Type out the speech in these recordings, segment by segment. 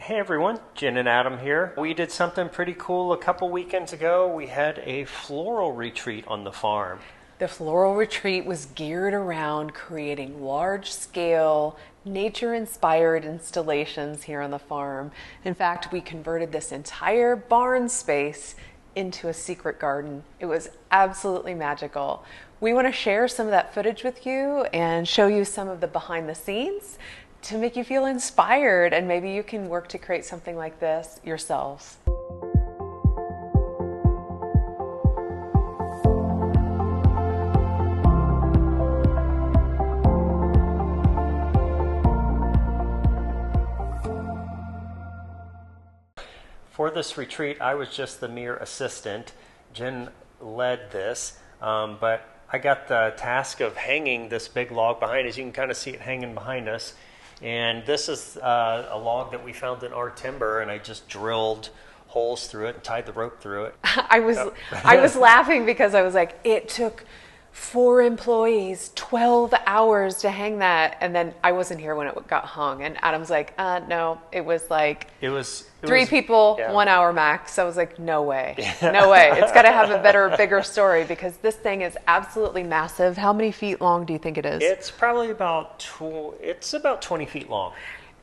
Hey everyone, Jen and Adam here. We did something pretty cool a couple weekends ago. We had a floral retreat on the farm. The floral retreat was geared around creating large-scale, nature-inspired installations here on the farm. In fact, we converted this entire barn space into a secret garden. It was absolutely magical. We want to share some of that footage with you and show you some of the behind the scenes to make you feel inspired, and maybe you can work to create something like this yourselves. For this retreat, I was just the mere assistant. Jen led this, but I got the task of hanging this big log behind us. You can kind of see it hanging behind us. And this is a log that we found in our timber, and I just drilled holes through it and tied the rope through it. I was laughing because I was like, it took 4 employees 12 hours to hang that, and then I wasn't here when it got hung, and Adam's like, no, it was like three people, yeah. 1 hour max. I was like, no way, no way. It's got to have a better, bigger story, because this thing is absolutely massive. How many feet long do you think it is? It's probably about 20 feet long.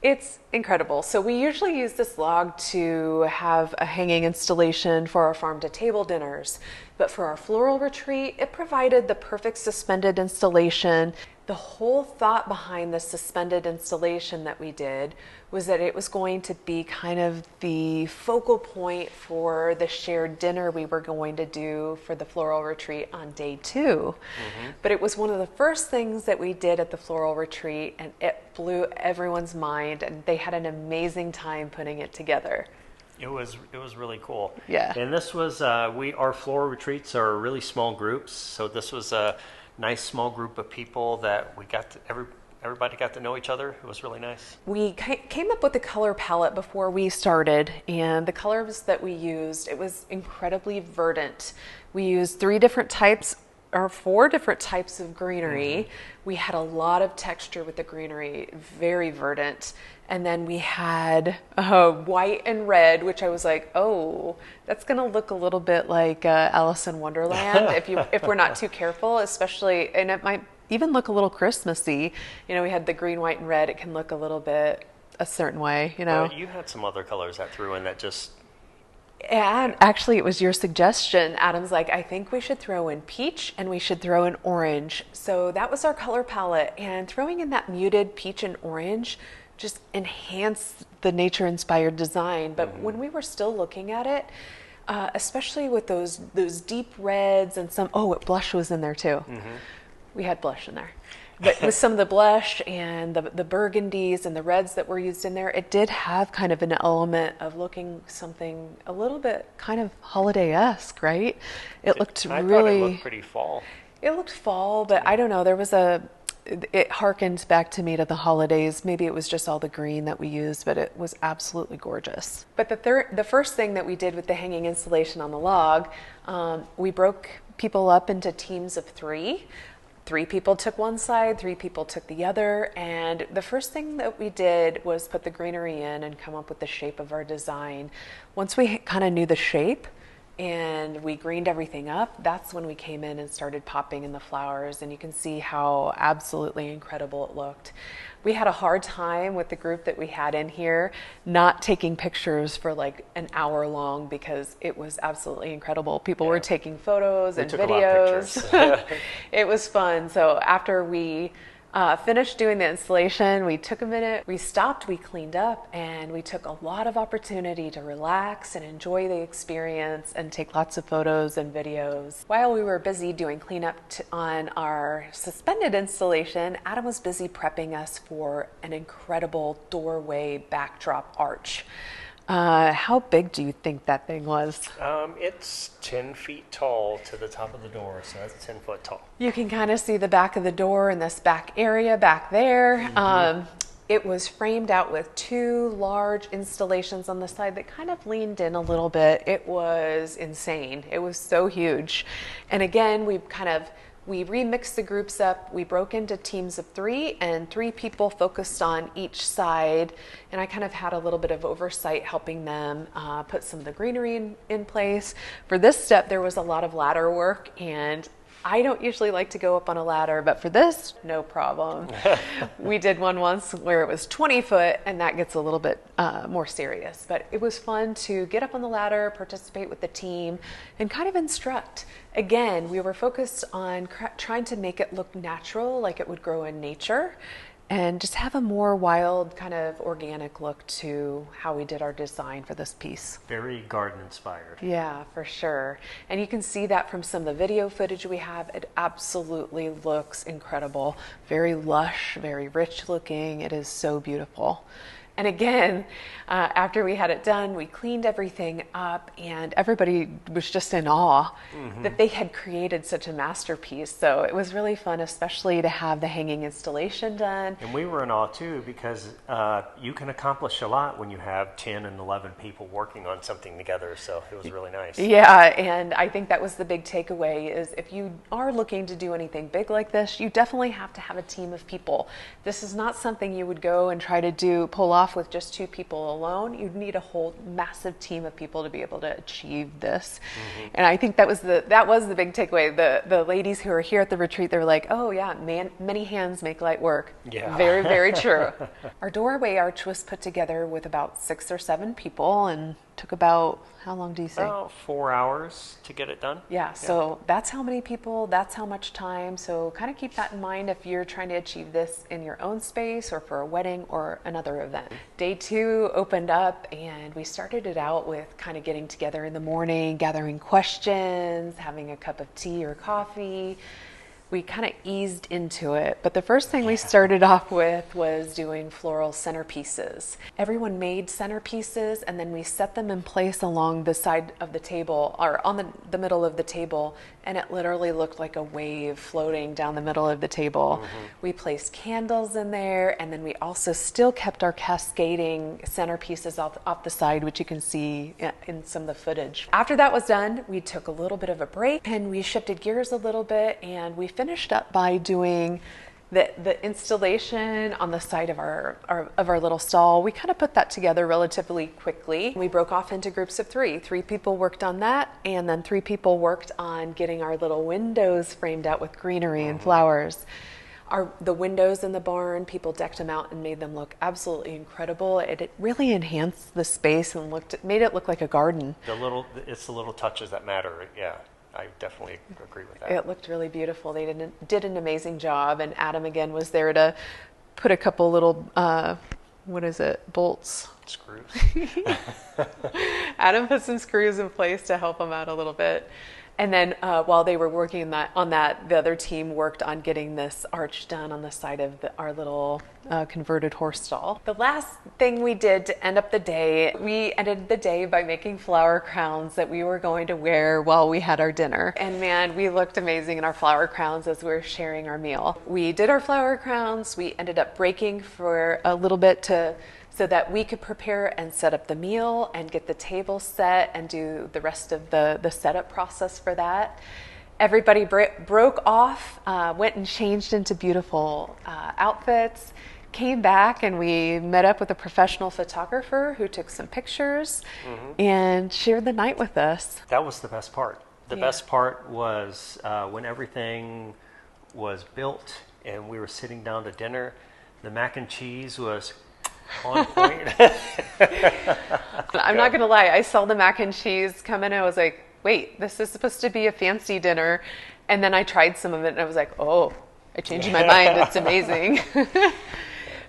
It's incredible. So we usually use this log to have a hanging installation for our farm to table dinners. But for our floral retreat, it provided the perfect suspended installation. The whole thought behind the suspended installation that we did was that it was going to be kind of the focal point for the shared dinner we were going to do for the floral retreat on day 2. Mm-hmm. But it was one of the first things that we did at the floral retreat, and it blew everyone's mind, and they had an amazing time putting it together. It was really cool. Yeah. And this was our floral retreats are really small groups, so this was a nice small group of people that we got to, everybody got to know each other. It was really nice. We came up with a color palette before we started, and the colors that we used, it was incredibly verdant. We used 4 different types of greenery. Mm-hmm. We had a lot of texture with the greenery, very verdant. And then we had white and red, which I was like, oh, that's going to look a little bit like Alice in Wonderland if we're not too careful, especially, and it might even look a little Christmassy. You know, we had the green, white, and red. It can look a little bit a certain way, you know. You had some other colors that threw in that just... And actually, it was your suggestion. Adam's like, I think we should throw in peach and we should throw in orange. So that was our color palette. And throwing in that muted peach and orange just enhanced the nature-inspired design. But when we were still looking at it, especially with those deep reds and blush was in there too. Mm-hmm. We had blush in there. But with some of the blush and the burgundies and the reds that were used in there, it did have kind of an element of looking something a little bit kind of holiday-esque, right? It looked I really... thought it looked pretty fall. It looked fall, but I don't know. It harkened back to me to the holidays. Maybe it was just all the green that we used, but it was absolutely gorgeous. But the first thing that we did with the hanging installation on the log, we broke people up into teams of 3. 3 people took one side, 3 people took the other, and the first thing that we did was put the greenery in and come up with the shape of our design. Once we kind of knew the shape and we greened everything up, that's when we came in and started popping in the flowers, and you can see how absolutely incredible it looked. We had a hard time with the group that we had in here not taking pictures for like an hour long because it was absolutely incredible. People were taking photos and videos. It was fun. So after we finished doing the installation, we took a minute, we stopped, we cleaned up, and we took a lot of opportunity to relax and enjoy the experience and take lots of photos and videos. While we were busy doing cleanup on our suspended installation, Adam was busy prepping us for an incredible doorway backdrop arch. How big do you think that thing was? It's 10 feet tall to the top of the door, so that's 10 foot tall. You can kind of see the back of the door in this back area back there. Mm-hmm. It was framed out with 2 large installations on the side that kind of leaned in a little bit. It was insane. It was so huge. And again, we kind of We remixed the groups up. We broke into teams of 3, and 3 people focused on each side. And I kind of had a little bit of oversight helping them put some of the greenery in place. For this step, there was a lot of ladder work, and I don't usually like to go up on a ladder, but for this, no problem. We did one once where it was 20 foot, and that gets a little bit more serious. But it was fun to get up on the ladder, participate with the team, and kind of instruct. Again, we were focused on trying to make it look natural, like it would grow in nature, and just have a more wild, kind of organic look to how we did our design for this piece. Very garden inspired. Yeah, for sure. And you can see that from some of the video footage we have. It absolutely looks incredible. Very lush, very rich looking. It is so beautiful. And again, after we had it done, we cleaned everything up, and everybody was just in awe that they had created such a masterpiece. So it was really fun, especially to have the hanging installation done. And we were in awe too, because you can accomplish a lot when you have 10 and 11 people working on something together. So it was really nice. Yeah, and I think that was the big takeaway is if you are looking to do anything big like this, you definitely have to have a team of people. This is not something you would go and try to pull off with just 2 people alone. You'd need a whole massive team of people to be able to achieve this. And I think that was the big takeaway. The ladies who were here at the retreat, they were like, oh yeah, many hands make light work. Yeah. Very, very true. Our doorway arch was put together with about 6 or 7 people and took about, how long do you say? About 4 hours to get it done. Yeah, so that's how many people, that's how much time. So kind of keep that in mind if you're trying to achieve this in your own space or for a wedding or another event. Day 2 opened up, and we started it out with kind of getting together in the morning, gathering questions, having a cup of tea or coffee. We kind of eased into it. But the first thing we started off with was doing floral centerpieces. Everyone made centerpieces, and then we set them in place along the side of the table, or on the middle of the table, and it literally looked like a wave floating down the middle of the table. We placed candles in there, and then we also still kept our cascading centerpieces off the side, which you can see in some of the footage. After that was done, we took a little bit of a break, and we shifted gears a little bit, and we finished up by doing the installation on the side of our little stall. We kind of put that together relatively quickly. We broke off into groups of 3. 3 people worked on that, and then 3 people worked on getting our little windows framed out with greenery and flowers. The windows in the barn, people decked them out and made them look absolutely incredible. It really enhanced the space and made it look like a garden. It's the little touches that matter. Yeah. I definitely agree with that. It looked really beautiful. They did an amazing job, and Adam again was there to put a couple little bolts. Screws. Adam put some screws in place to help them out a little bit. And then while they were working on that, the other team worked on getting this arch done on the side of our little converted horse stall. The last thing we did to end up the day, we ended the day by making flower crowns that we were going to wear while we had our dinner. And man, we looked amazing in our flower crowns as we were sharing our meal. We did our flower crowns. We ended up breaking for a little bit so that we could prepare and set up the meal and get the table set and do the rest of the setup process for that. Everybody broke off, went and changed into beautiful outfits, came back, and we met up with a professional photographer who took some pictures and shared the night with us. That was the best part. The best part was when everything was built and we were sitting down to dinner, the mac and cheese was on point. I'm not going to lie. I saw the mac and cheese come in and I was like, wait, this is supposed to be a fancy dinner. And then I tried some of it and I was like, oh, I changed my mind. It's amazing.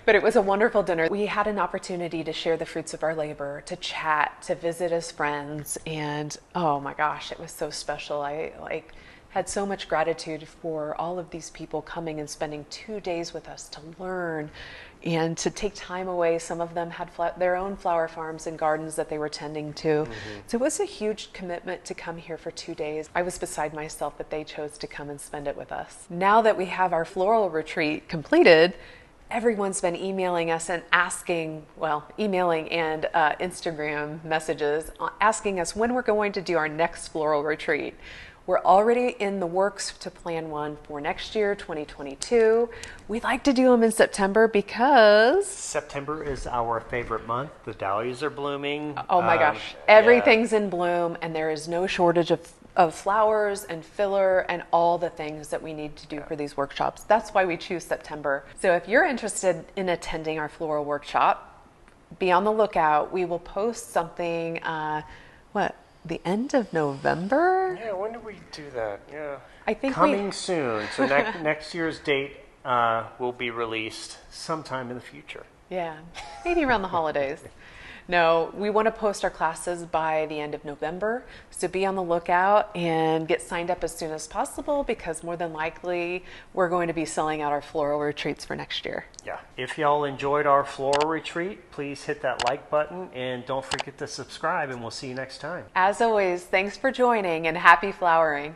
But it was a wonderful dinner. We had an opportunity to share the fruits of our labor, to chat, to visit as friends. And oh my gosh, it was so special. I had so much gratitude for all of these people coming and spending 2 days with us to learn and to take time away. Some of them had their own flower farms and gardens that they were tending to. So it was a huge commitment to come here for 2 days. I was beside myself that they chose to come and spend it with us. Now that we have our floral retreat completed, everyone's been emailing us and emailing and Instagram messages asking us when we're going to do our next floral retreat. We're already in the works to plan one for next year, 2022. We like to do them in September because September is our favorite month. The dahlias are blooming. oh my gosh, everything's in bloom, and there is no shortage of flowers and filler and all the things that we need to do for these workshops. That's why we choose September. So if you're interested in attending our floral workshop, be on the lookout. We will post something, the end of November? Yeah, when do we do that? Yeah. I think coming soon. So next year's date will be released sometime in the future. Yeah, maybe around the holidays. No, we want to post our classes by the end of November, so be on the lookout and get signed up as soon as possible because more than likely we're going to be selling out our floral retreats for next year. Yeah. If y'all enjoyed our floral retreat, please hit that like button and don't forget to subscribe, and we'll see you next time. As always, thanks for joining and happy flowering.